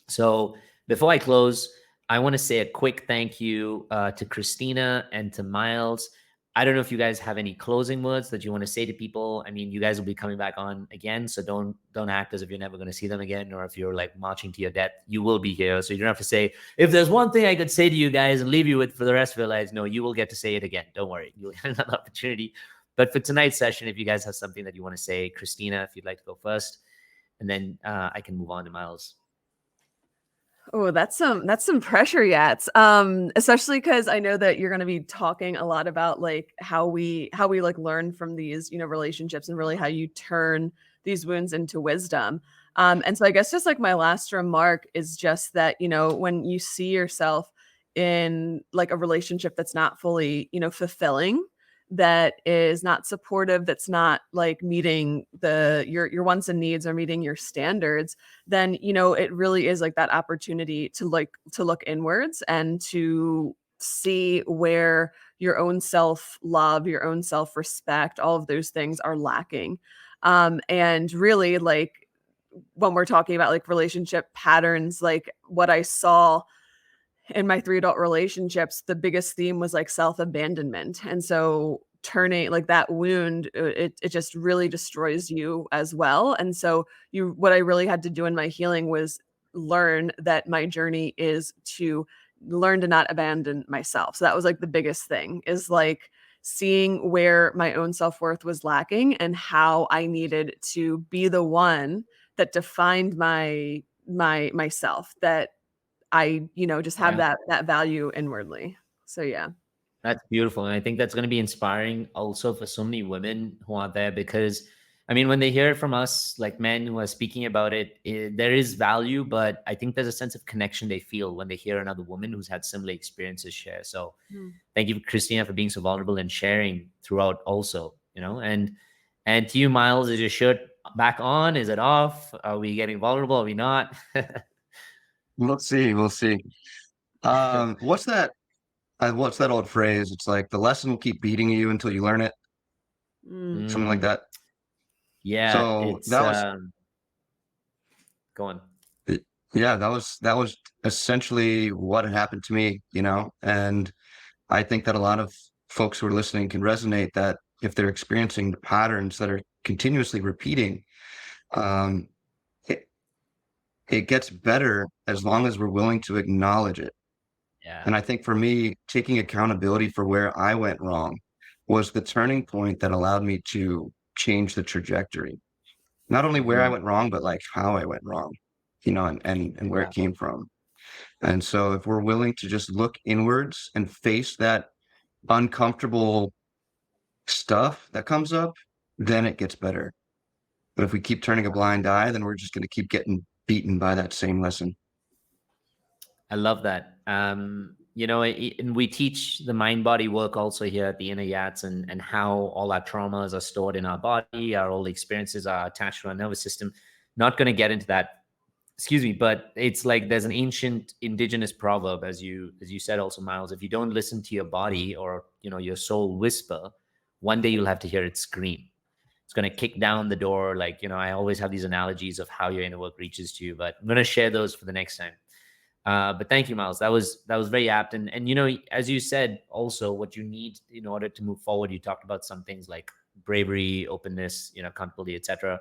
So before I close, I want to say a quick thank you to Christina and to Myles. I don't know if you guys have any closing words that you want to say to people. I mean, you guys will be coming back on again, so don't act as if you're never going to see them again, or if you're like marching to your death. You will be here, so you don't have to say, if there's one thing I could say to you guys and leave you with for the rest of your lives. No, you will get to say it again. Don't worry, you'll get another opportunity. But for tonight's session, if you guys have something that you want to say, Christina, if you'd like to go first, and then I can move on to Myles. Oh, that's some pressure, Yats. Especially because I know that you're going to be talking a lot about like how we like learn from these, relationships, and really how you turn these wounds into wisdom. And so I guess just like my last remark is just that, when you see yourself in like a relationship that's not fully, fulfilling, that is not supportive, that's not like meeting your wants and needs or meeting your standards, then it really is like that opportunity to look inwards and to see where your own self-love, your own self-respect, all of those things are lacking. And really, like, when we're talking about like relationship patterns, like what I saw in my 3 adult relationships, the biggest theme was like self-abandonment. And so turning like that wound, it just really destroys you as well. And so what I really had to do in my healing was learn that my journey is to learn to not abandon myself. So that was like the biggest thing, is like seeing where my own self-worth was lacking and how I needed to be the one that defined myself, that I, just have Yeah. that value inwardly. So yeah. That's beautiful. And I think that's going to be inspiring also for so many women who are there, because I mean, when they hear it from us, like men who are speaking about it, there is value, but I think there's a sense of connection they feel when they hear another woman who's had similar experiences share. So thank you, Christina, for being so vulnerable and sharing throughout also, and to you, Myles, is your shirt back on? Is it off? Are we getting vulnerable? Are we not? We'll see. We'll see. What's that? What's that old phrase? It's like the lesson will keep beating you until you learn it, something like Mm, that. yeah, So it's that was, go on. yeah, that was essentially what had happened to me, and I think that a lot of folks who are listening can resonate, that if they're experiencing the patterns that are continuously repeating, um, it, it gets better as long as we're willing to acknowledge it. Yeah. And I think for me, taking accountability for where I went wrong was the turning point that allowed me to change the trajectory. Not only where I Mhm. went wrong, but like how I went wrong, and where Yeah. it came from. And so if we're willing to just look inwards and face that uncomfortable stuff that comes up, then it gets better. But if we keep turning a blind eye, then we're just going to keep getting beaten by that same lesson. I love that. And we teach the mind body work also here at the Inner Yats, and how all our traumas are stored in our body, our old experiences are attached to our nervous system. Not going to get into that, excuse me, but it's like there's an ancient indigenous proverb, as you said also, Myles. If you don't listen to your body, or your soul whisper, one day you'll have to hear it scream. It's going to kick down the door. Like, I always have these analogies of how your inner work reaches to you, but I'm going to share those for the next time. But thank you, Myles. That was very apt. And as you said, also what you need in order to move forward. You talked about some things like bravery, openness, accountability, etc.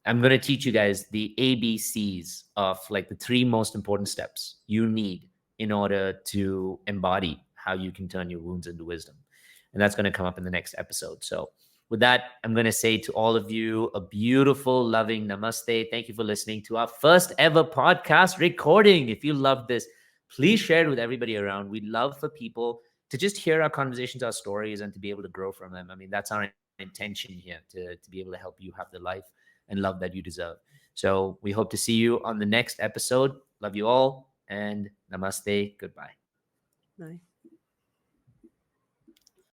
I'm going to teach you guys the ABCs of like the 3 most important steps you need in order to embody how you can turn your wounds into wisdom. And that's going to come up in the next episode. So With that, I'm going to say to all of you a beautiful, loving namaste. Thank you for listening to our first ever podcast recording. If you love this, please share it with everybody around. We'd love for people to just hear our conversations, our stories, and to be able to grow from them. I mean, that's our intention here, to be able to help you have the life and love that you deserve. So we hope to see you on the next episode. Love you all, and namaste. Goodbye. Bye.